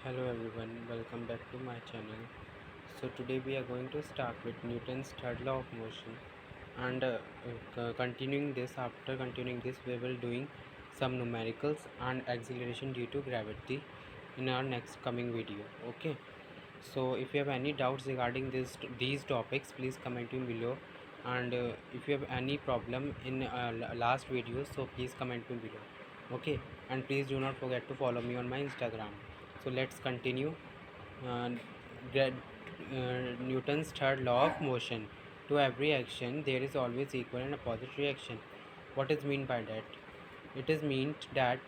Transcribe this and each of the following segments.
Hello everyone, welcome back to my channel. So today we are going to start with Newton's third law of motion, and continuing this, after continuing this we will doing some numericals and acceleration due to gravity in our next coming video. Okay, so if you have any doubts regarding these topics, please comment me below, and if you have any problem in last video, so please comment me below. Okay, and please do not forget to follow me on my Instagram. So let's continue. uh, Newton's third law of motion. To every action there is always equal and opposite reaction. What is mean by that? It is mean that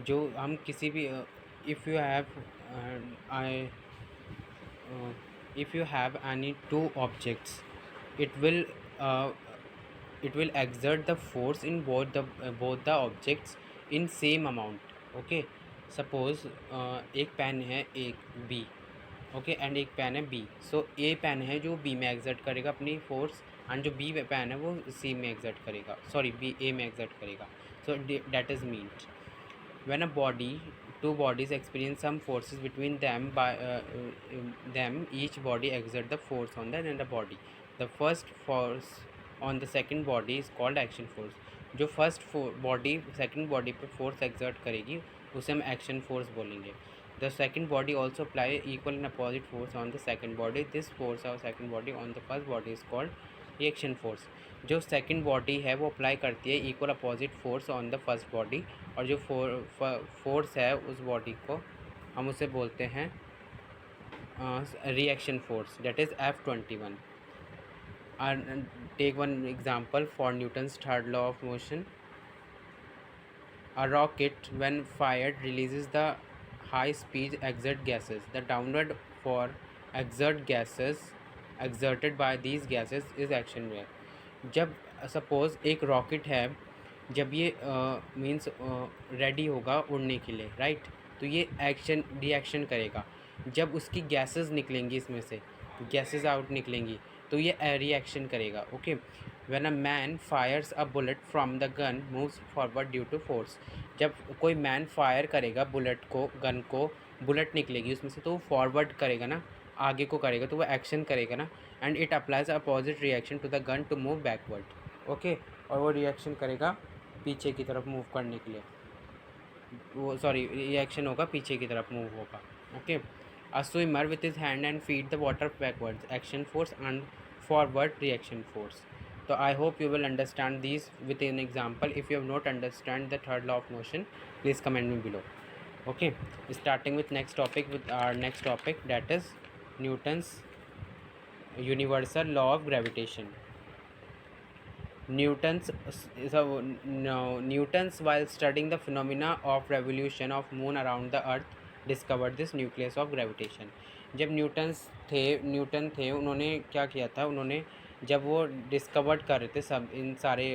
जो हम किसी भी if you have I if you have any two objects, it will uh, it will exert the force in both the objects in same amount. Okay, suppose एक pen है एक B, okay, and एक pen है B. सो ए pen है जो B में exert करेगा अपनी फोर्स, एंड जो बी पेन है वो सी में एग्जर्ट करेगा, सॉरी बी ए में एग्जर्ट करेगा. So that is means when a body two bodies experience some forces between them by them, each body exert the force on the another body. The first force on the second body is called action force. जो first body second body पे force exert करेगी उसे हम action force बोलेंगे. The second body also apply equal and opposite force on the second body. This force of second body on the first body is called reaction force. जो second body है वो apply करती है equal opposite force on the first body, और जो force है उस body को हम उसे बोलते हैं reaction force, that is F21. and take one example for Newton's third law of motion. A rocket when fired releases the high speed exert gases. The downward for exert gases exerted by these gases is action wave. जब suppose एक rocket है, जब ये means ready होगा उड़ने के लिए, right, तो ये एक्शन रिएक्शन करेगा. जब उसकी गैसेस निकलेंगी, इसमें से गैसेस आउट निकलेंगी, तो ये रिएक्शन करेगा. Okay, when a man fires a bullet from the gun moves forward due to force. जब कोई मैन फायर करेगा बुलेट को, गन को, बुलेट निकलेगी उसमें से, तो वो फॉरवर्ड करेगा ना, आगे को करेगा, तो वो एक्शन करेगा ना. And it applies opposite reaction to the gun to move backward. Okay, और वो रिएक्शन करेगा पीछे की तरफ मूव करने के लिए, वो सॉरी रिएक्शन होगा पीछे की तरफ मूव होगा. Okay, a swimmer with his hand and feed the water backwards, action force, and forward reaction force. तो I hope you will understand these with an example. If you have not understand the third law of motion, please comment me below. Okay, starting with next topic, with our next topic, that is Newton's universal law of gravitation. Newton's while studying the phenomena of revolution of moon around the earth discovered this nucleus of gravitation. जब Newton थे उन्होंने क्या किया था, उन्होंने जब वो discover कर रहे थे सब इन सारे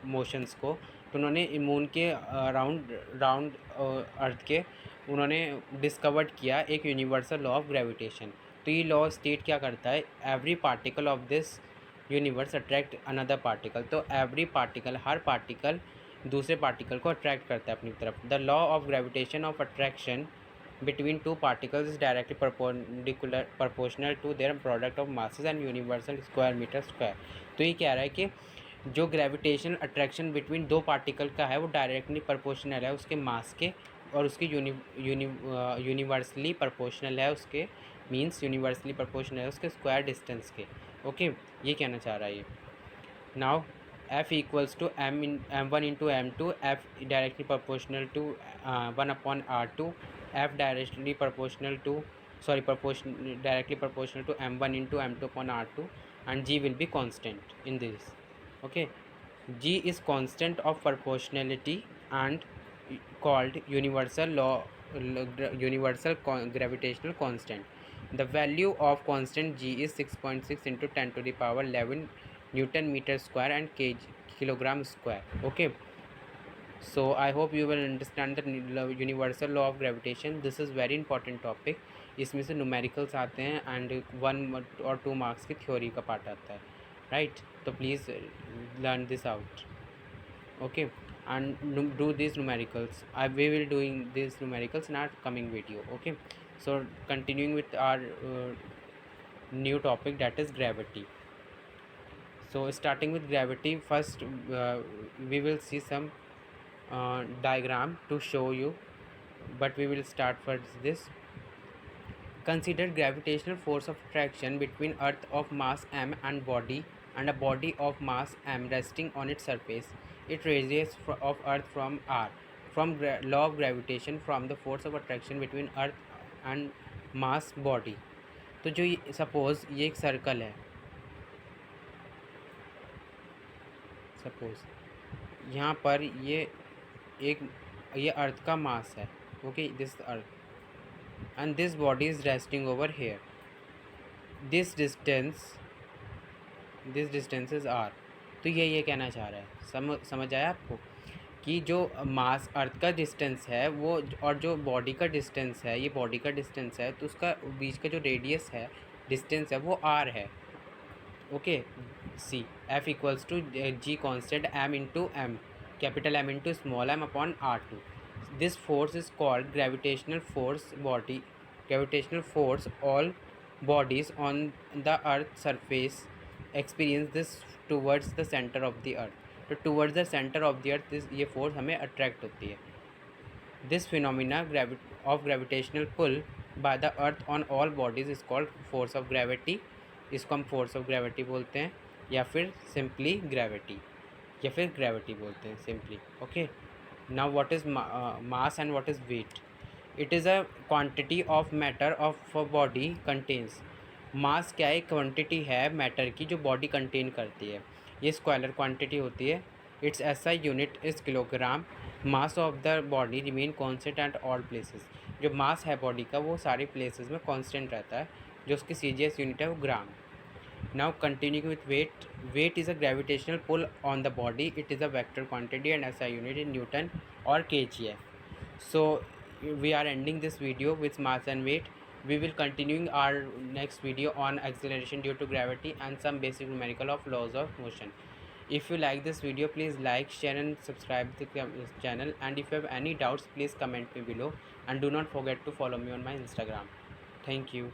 मोशंस को, तो उन्होंने मून के राउंड राउंड अर्थ के उन्होंने डिस्कवर्ड किया एक यूनिवर्सल लॉ ऑफ ग्रेविटेशन. तो ये लॉ स्टेट क्या करता है, every particle of this universe attract another particle. तो एवरी पार्टिकल, हर पार्टिकल दूसरे पार्टिकल को अट्रैक्ट करता है अपनी तरफ. The law of gravitation of attraction between two particles is directly proportional to their product of masses and universal square meter square. तो ये कह रहा है कि जो ग्रेविटेशनल अट्रैक्शन बिटवीन दो पार्टिकल का है वो डायरेक्टली प्रोपोर्शनल है उसके मास के, और उसकी यूनिवर्सली प्रोपोर्शनल है उसके, मीन्स यूनिवर्सली प्रोपोर्शनल है उसके स्क्वायर डिस्टेंस के. ओके, ये कहना चाह रहा है ये. Now F equals to M1 into M2, F directly proportional to 1 upon R2, F directly proportional to directly proportional to M1 into M2 upon R2, and G will be constant in this. Okay, G is constant of proportionality and called universal gravitational constant. The value of constant G is 6.6 into 10 to the power 11 Newton meter square and kilogram square. Okay, so I hope you will understand the universal law of gravitation. This is very important topic. इसमें से numericals आते हैं and 1 और 2 marks की theory का part आता है, right. तो please learn this out. Okay, and do these numericals. We will doing these numericals in our coming video. Okay, so continuing with our new topic, that is gravity. So starting with gravity, first we will see some diagram to show you, but we will start first this. Consider gravitational force of attraction between earth of mass m and a body of mass m resting on its surface. It radius of earth from r. From law of gravitation, from the force of attraction between earth and mass body. तो जो suppose ये एक circle है, suppose यहाँ पर ये अर्थ का मास है. Okay, this earth and this body is resting over here. this distance is r. तो ये कहना चाह रहा है, समझ आया आपको, कि जो मास अर्थ का डिस्टेंस है वो और जो बॉडी का डिस्टेंस है, ये बॉडी का डिस्टेंस है, तो उसका बीच का जो रेडियस है, डिस्टेंस है, वो r है. Okay, see F equals to G constant m into M, capital M into small m upon r2. This force is called gravitational force. All bodies on the earth's surface experience this towards the center of the earth. तो towards the center of the earth ये force हमें attract होती है. This phenomena of gravitational pull by the earth on all bodies is called force of gravity. इसको हम force of gravity बोलते हैं, या फिर simply gravity, या फिर gravity बोलते हैं simply. Okay. Now what is mass and what is weight? It is a quantity of matter of a body contains. मास क्या है? क्वांटिटी है मैटर की जो बॉडी कंटेन करती है. ये स्केलर क्वांटिटी होती है. It's SI unit is kilogram. Mass of the body remain constant at all places. जो मास है बॉडी का वो सारे प्लेसेस में कांस्टेंट रहता है. जो उसकी CGS यूनिट है वो ग्राम. Now continuing with weight. Weight is a gravitational pull on the body. It is a vector quantity and SI unit in Newton or kg. So we are ending this video with mass and weight. We will continuing our next video on acceleration due to gravity and some basic numerical of laws of motion. If you like this video, please like, share and subscribe to the channel, and if you have any doubts, please comment me below, and do not forget to follow me on my Instagram. Thank you.